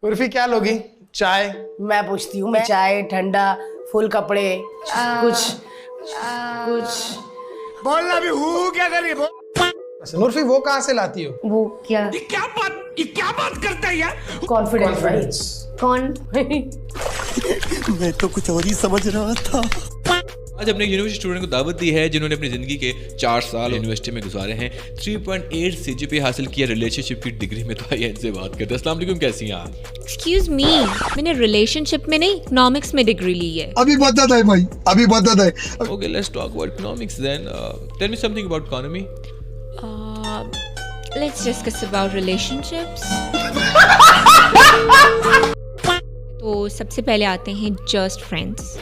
उर्फी क्या लोगी? चाय? मैं पूछती हूँ, मैं चाय, ठंडा, फुल कपड़े, कुछ बोलना भी हूँ क्या करिए उर्फी वो कहाँ से लाती हो? वो क्या ये क्या बात करता है यार? कॉन्फिडेंस कौन मैं तो कुछ और ही समझ रहा था। आज अपने यूनिवर्सिटी स्टूडेंट को दावत दी है जिन्होंने अपनी जिंदगी के 4 साल यूनिवर्सिटी में गुजारे हैं। 3.8 सीजीपीए हासिल किया रिलेशनशिप की डिग्री में। तो आइए इनसे बात करते हैं। अस्सलाम वालेकुम, कैसी हैं आप? एक्सक्यूज मी, मैंने रिलेशनशिप में नहीं इकोनॉमिक्स में डिग्री ली है। अभी बता दे भाई, अभी बता दे। Okay, let's talk about economics then. Tell me something about economy. Let's discuss about relationships. तो सबसे पहले आते हैं जस्ट फ्रेंड्स।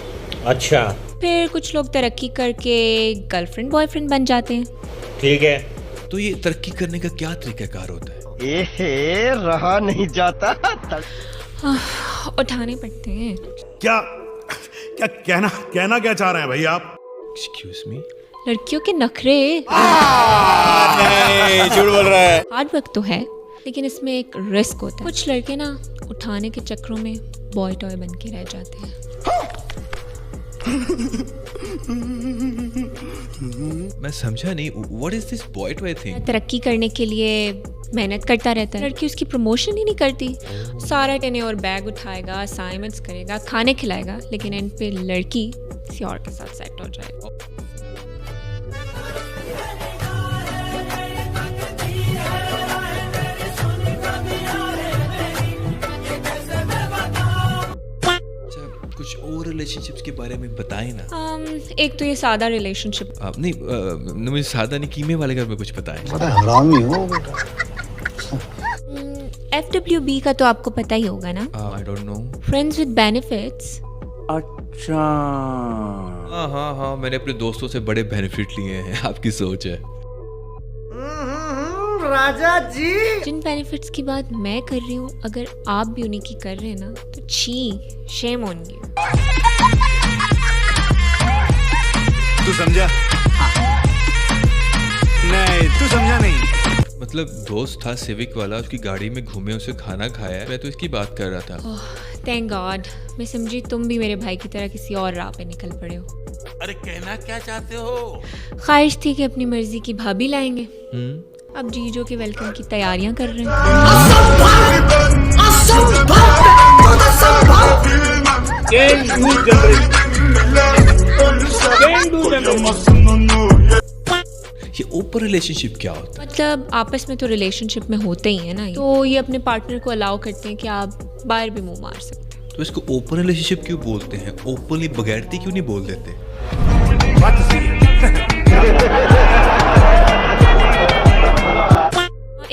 अच्छा, फिर कुछ लोग तरक्की करके गर्लफ्रेंड बॉयफ्रेंड बन जाते हैं। ठीक है। तो ये तरक्की करने का क्या तरीकाकार होता है? रहा नहीं जाता। उठाने पड़ते हैं। क्या क्या कहना क्या चाह रहे हैं भाई आप? एक्सक्यूज मी, लड़कियों के नखरे। नहीं, झूठ बोल रहा है। हार्ड वर्क तो है, लेकिन इसमें एक रिस्क होता है। कुछ लड़के ना उठाने के चक्करों में बॉय टॉय बन के रह जाते हैं। मैं समझा नहीं, what is this boy toy thing? तरक्की करने के लिए मेहनत करता रहता है, लड़की उसकी प्रमोशन ही नहीं करती। सारा टेने और बैग उठाएगा, असाइनमेंट्स करेगा, खाने खिलाएगा, लेकिन एंड पे लड़की किसी और के साथ सेट हो जाएगी। कुछ और रिलेशनशिप्स के बारे में बताएं ना। एक तो ये सादा रिलेशनशिप। आप नहीं, मुझे सादा नहीं, कीमे वाले घर में कुछ बताएं। हरामी हो बेटा। FWB का तो आपको पता ही होगा ना। I don't know. Friends with benefits. अच्छा, हाँ, मैंने अपने दोस्तों से बड़े बेनिफिट लिए हैं। आपकी सोच है। राजा जी, जिन बेनिफिट्स की बात मैं कर रही हूँ, अगर आप भी उन्हीं की कर रहे हैं ना, तो शेम ऑन यू। तू समझा? नहीं, तू समझा नहीं। मतलब दोस्त था सिविक वाला, उसकी गाड़ी में घूमे, उसे खाना खाया। मैं तो इसकी बात कर रहा था। थैंक गॉड, मैं समझी तुम भी मेरे भाई की तरह किसी और राह पे निकल पड़े हो। अरे कहना क्या चाहते हो? ख्वाहिश थी कि अपनी मर्जी की भाभी लाएंगे। अब जीजो के वेलकम की तैयारियां कर रहे हैं। ये ओपन रिलेशनशिप क्या होता है? मतलब आपस में तो रिलेशनशिप में होते ही है ना, तो ये अपने पार्टनर को अलाउ करते हैं कि आप बाहर भी मुंह मार सकते हैं। तो इसको ओपन रिलेशनशिप क्यों बोलते हैं? ओपनली बगैरती क्यों नहीं बोल देते?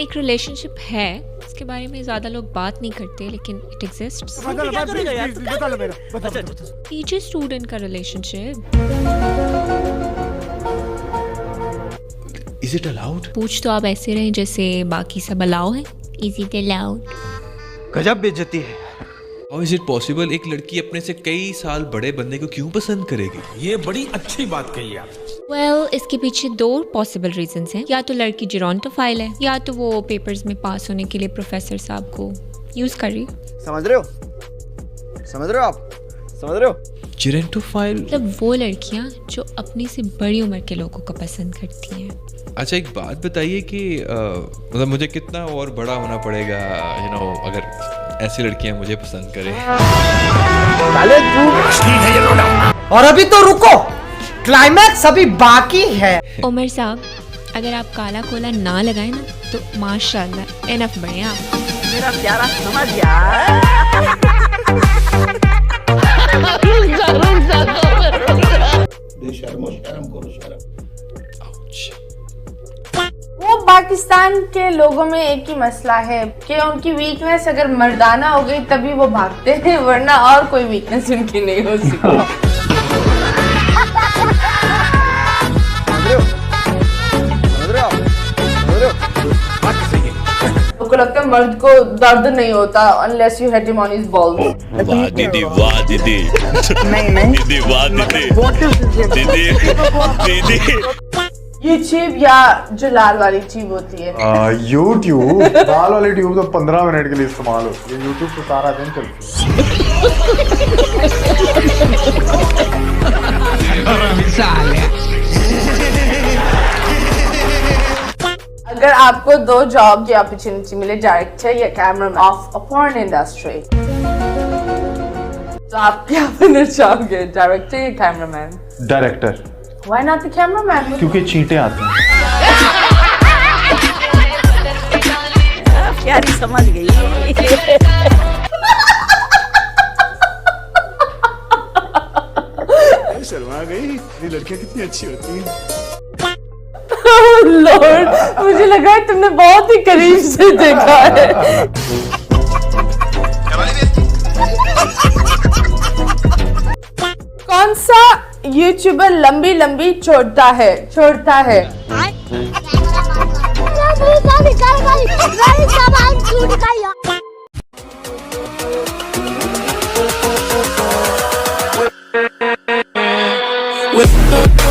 एक रिलेशनशिप है, इसके बारे में ज्यादा लोग बात नहीं करते, लेकिन इट एग्जिस्ट्स। टीचर स्टूडेंट का रिलेशनशिप। Is it allowed? पूछ तो आप ऐसे रहे जैसे बाकी सब अलाउ है। Is it allowed? गजब बेइज्जती है। How is it possible? एक लड़की अपने से कई साल बड़े बंदे को क्यों पसंद करेगी? ये बड़ी अच्छी बात कही आप। वेल, इसके पीछे 2 पॉसिबल रीजंस हैं। या तो लड़की जीरोंटोफाइल है, या तो वो पेपर्स में पास होने के लिए प्रोफेसर साहब को यूज कर रही है। समझ रहे हो आप? समझ रहे हो? जीरोंटोफाइल मतलब वो लड़कियां जो अपनी से बड़ी उम्र के लोगों को पसंद करती हैं। अच्छा, एक बात बताइए कि मतलब मुझे कितना और बड़ा होना पड़ेगा अगर ऐसी लड़कियां मुझे पसंद करें? और अभी तो रुको, क्लाइमैक्स अभी बाकी है। उमर साहब, अगर आप काला कोला ना लगाए ना, तो माशाल्लाह एनफ बने आप। मेरा प्यारा समझ गया। वो पाकिस्तान के लोगों में एक ही मसला है कि उनकी वीकनेस अगर मर्दाना हो गई तभी वो भागते हैं, वरना और कोई वीकनेस उनकी नहीं हो सकती। को लगता है मर्द को दर्द नहीं होता unless you hit him on his balls। वाह दीदी, वाह दीदी। नहीं दीदी, वाह दीदी। दीदी। ये चीब या जो लाल वाली चीब होती है? यूट्यूब दाल वाली ट्यूब तो 15 मिनट के लिए इस्तेमाल होती है, यूट्यूब तो सारा दिन चलती अगर आपको 2 जॉब की अपॉर्चुनिटी मिले, डायरेक्टर या cameraman of a porn industry, तो आप क्या बनना चाहोगे, डायरेक्टर या cameraman? Director. Why not the cameraman? क्योंकि चींटे आते हैं। प्यारी समझ गई। शर्मा गई, ये लड़कियां कितनी अच्छी होती हैं। लॉर्ड, मुझे लगा है तुमने बहुत ही करीब से देखा है। कौन सा यूट्यूबर लंबी लंबी छोड़ता है? With